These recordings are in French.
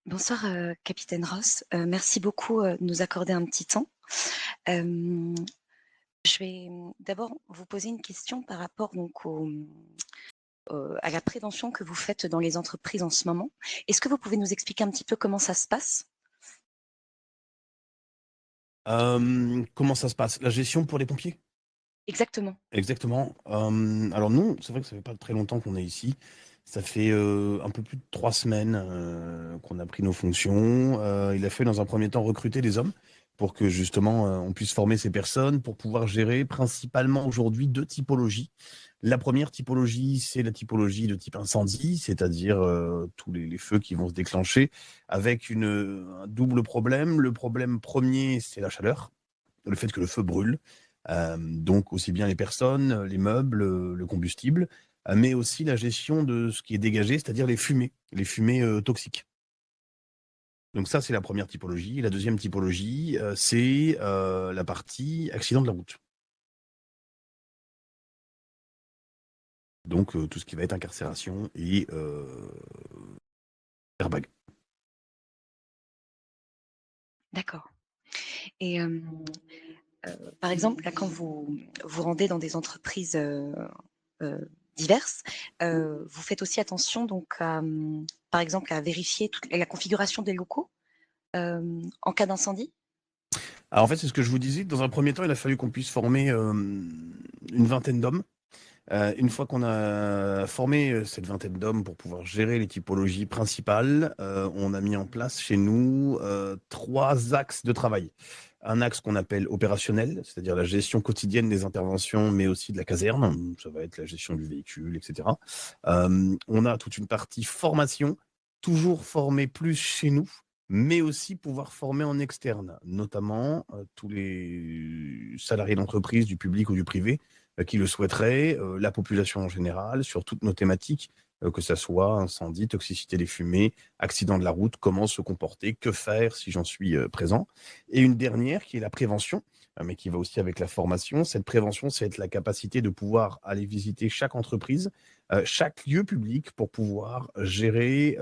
Bonsoir, capitaine Ross. Merci beaucoup, de nous accorder un petit temps. Hem, je vais, d'abord vous poser une question par rapport donc à la prévention que vous faites dans les entreprises en ce moment. Est-ce que vous pouvez nous expliquer un petit peu comment ça se passe? Comment ça se passe? La gestion pour les pompiers? Exactement. Exactement. Alors nous, c'est vrai que ça fait pas très longtemps qu'on est ici. Ça fait, un peu plus de 3 semaines, qu'on a pris nos fonctions. Il a fallu dans un premier temps recruter des hommes pour que justement, on puisse former ces personnes pour pouvoir gérer principalement aujourd'hui 2 typologies. La première typologie, c'est la typologie de type incendie, c'est-à-dire, tous les feux qui vont se déclencher avec un double problème. Le problème premier, c'est la chaleur. Le fait que le feu brûle, donc aussi bien les personnes, les meubles, le combustible, mais aussi la gestion de ce qui est dégagé, c'est-à-dire les fumées, toxiques. Donc ça, c'est la première typologie. La deuxième typologie, c'est, la partie accident de la route. Donc tout ce qui va être incarcération et airbag. D'accord. Et par exemple, là, quand vous rendez dans des entreprises, diverses, vous faites aussi attention donc à, par exemple, à vérifier toute la configuration des locaux, en cas d'incendie? Alors en fait, c'est ce que je vous disais, dans un premier temps, il a fallu qu'on puisse former, une vingtaine d'hommes. Une fois qu'on a formé, cette vingtaine d'hommes pour pouvoir gérer les typologies principales, on a mis en place chez nous, 3 axes de travail. Un axe qu'on appelle opérationnel, c'est-à-dire la gestion quotidienne des interventions, mais aussi de la caserne. Ça va être la gestion du véhicule, et cetera. On a toute une partie formation, toujours former plus chez nous, mais aussi pouvoir former en externe, notamment, tous les salariés d'entreprise, du public ou du privé, qui le souhaiteraient, la population en général, sur toutes nos thématiques, que ça soit incendie, toxicité des fumées, accident de la route, comment se comporter, que faire si j'en suis, présent. Et une dernière qui est la prévention, mais qui va aussi avec la formation. Cette prévention, c'est être la capacité de pouvoir aller visiter chaque entreprise, chaque lieu public pour pouvoir gérer,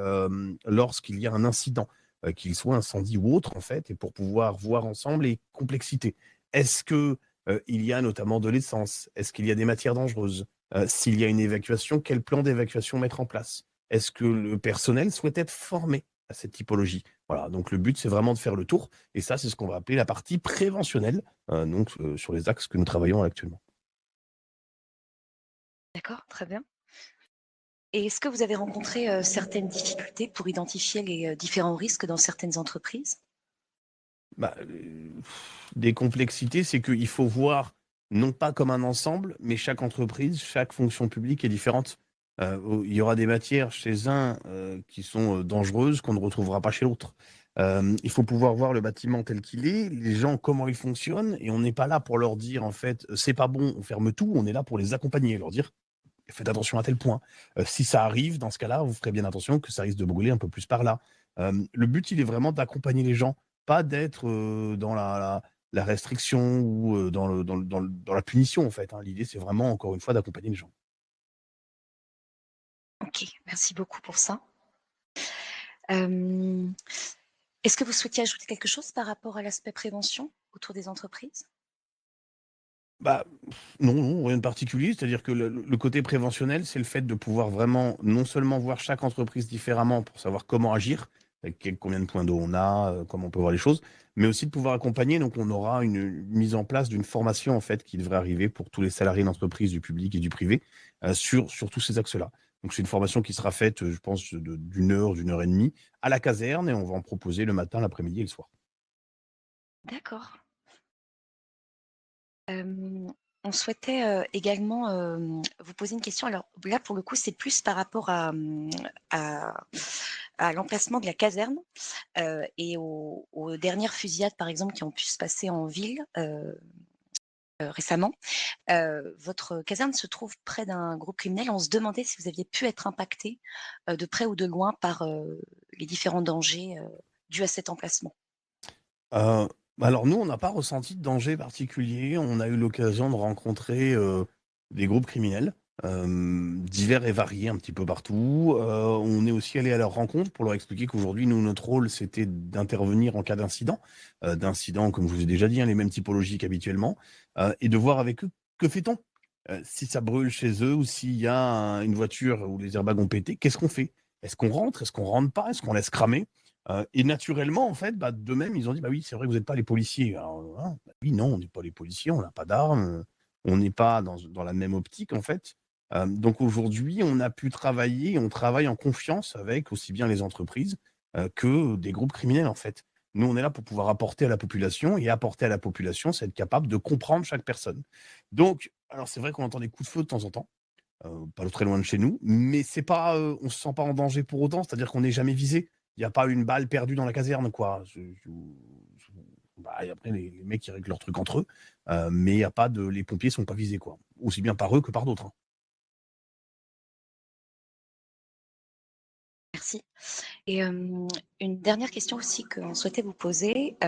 lorsqu'il y a un incident, qu'il soit incendie ou autre en fait, et pour pouvoir voir ensemble les complexités. Est-ce que il y a notamment de l'essence? Est-ce qu'il y a des matières dangereuses? S'il y a une évacuation, quel plan d'évacuation mettre en place? Est-ce que le personnel souhaite être formé à cette typologie? Voilà, donc le but, c'est vraiment de faire le tour et ça, c'est ce qu'on va appeler la partie préventionnelle, donc sur les axes que nous travaillons actuellement. D'accord, très bien. Et est-ce que vous avez rencontré, certaines difficultés pour identifier les, différents risques dans certaines entreprises? Bah, des complexités, c'est qu'il faut voir non pas comme un ensemble, mais chaque entreprise, chaque fonction publique est différente. Au Il y aura des matières chez un, qui sont, dangereuses qu'on ne retrouvera pas chez l'autre. Il faut pouvoir voir le bâtiment tel qu'il est, les gens comment ils fonctionnent et on n'est pas là pour leur dire en fait: «C'est pas bon, on ferme tout», on est là pour les accompagner, leur dire: «Faites attention à tel point. Si ça arrive, dans ce cas-là, vous ferez bien attention que ça risque de brûler un peu plus par là». Le but, il est vraiment d'accompagner les gens, pas d'être, dans la restriction ou, dans la punition, en fait, hein. L'idée, c'est vraiment, encore une fois, d'accompagner les gens. OK, merci beaucoup pour ça. Hem, est-ce que vous souhaitiez ajouter quelque chose par rapport à l'aspect prévention autour des entreprises? Bah, non, non, rien de particulier. C'est-à-dire que le côté préventionnel, c'est le fait de pouvoir vraiment, non seulement voir chaque entreprise différemment pour savoir comment agir, combien de points d'eau on a, comment on peut voir les choses, mais aussi de pouvoir accompagner. Donc, on aura une mise en place d'une formation, en fait, qui devrait arriver pour tous les salariés d'entreprise, du public et du privé, sur tous ces axes-là. Donc, c'est une formation qui sera faite, je pense, d'une heure et demie à la caserne et on va en proposer le matin, l'après-midi et le soir. D'accord. Hem, on souhaitait, également, vous poser une question. Alors là, pour le coup, c'est plus par rapport à, à l'emplacement de la caserne, et aux dernières fusillades, par exemple, qui ont pu se passer en ville, récemment. Votre caserne se trouve près d'un groupe criminel. On se demandait si vous aviez pu être impacté, de près ou de loin par, les différents dangers, dus à cet emplacement? Heu, alors nous, on n'a pas ressenti de danger particulier. On a eu l'occasion de rencontrer, des groupes criminels. divers et variés un petit peu partout. On est aussi allé à leur rencontre pour leur expliquer qu'aujourd'hui, nous, notre rôle, c'était d'intervenir en cas d'incident. D'incident, comme je vous ai déjà dit, hein, les mêmes typologies qu'habituellement, et de voir avec eux que fait-on. Si ça brûle chez eux ou s'il y a une voiture où les airbags ont pété, qu'est-ce qu'on fait? Est-ce qu'on rentre? Est-ce qu'on rentre pas? Est-ce qu'on laisse cramer? Et naturellement, en fait, bah, d'eux-mêmes, ils ont dit, bah oui, c'est vrai que vous n'êtes pas les policiers. Alors, hein, bah oui, non, on n'est pas les policiers, on n'a pas d'armes, on n'est pas dans la même optique, en fait. Donc aujourd'hui, on a pu travailler, on travaille en confiance avec aussi bien les entreprises que des groupes criminels, en fait. Nous, on est là pour pouvoir apporter à la population, et apporter à la population, c'est être capable de comprendre chaque personne. Donc, alors c'est vrai qu'on entend des coups de feu de temps en temps, pas très loin de chez nous, mais c'est pas, on se sent pas en danger pour autant, c'est-à-dire qu'on n'est jamais visé. Il n'y a pas une balle perdue dans la caserne, quoi. Bah, et après, les mecs, ils règlent leur truc entre eux, mais il y a pas de, les pompiers sont pas visés, quoi. Aussi bien par eux que par d'autres, hein. Merci. Et une dernière question aussi qu'on souhaitait vous poser.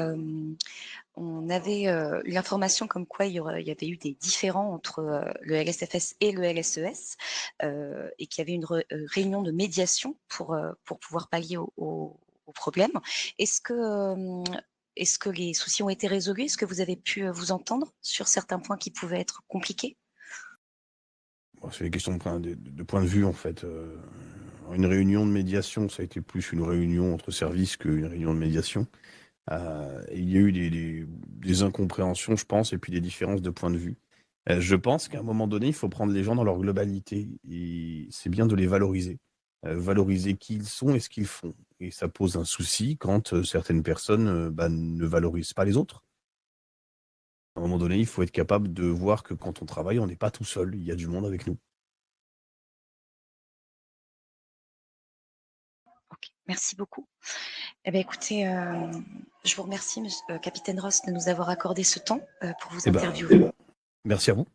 On avait eu l'information comme quoi il y avait eu des différends entre le LSFS et le LSES et qu'il y avait une réunion de médiation pour pouvoir pallier au problème. Est-ce que, est-ce que les soucis ont été résolus? Est-ce que vous avez pu vous entendre sur certains points qui pouvaient être compliqués? Bon, c'est une question de point de vue, en fait. Une réunion de médiation, ça a été plus une réunion entre services qu'une réunion de médiation. Et il y a eu des incompréhensions, je pense, et puis des différences de point de vue. Je pense qu'à un moment donné, il faut prendre les gens dans leur globalité, et c'est bien de les valoriser. Valoriser qui ils sont et ce qu'ils font. Et ça pose un souci quand certaines personnes bah, ne valorisent pas les autres. À un moment donné, il faut être capable de voir que quand on travaille, on n'est pas tout seul, il y a du monde avec nous. Ok, merci beaucoup. Eh bien, écoutez, je vous remercie, Capitaine Ross, de nous avoir accordé ce temps pour vous Eh ben, interviewer. merci à vous.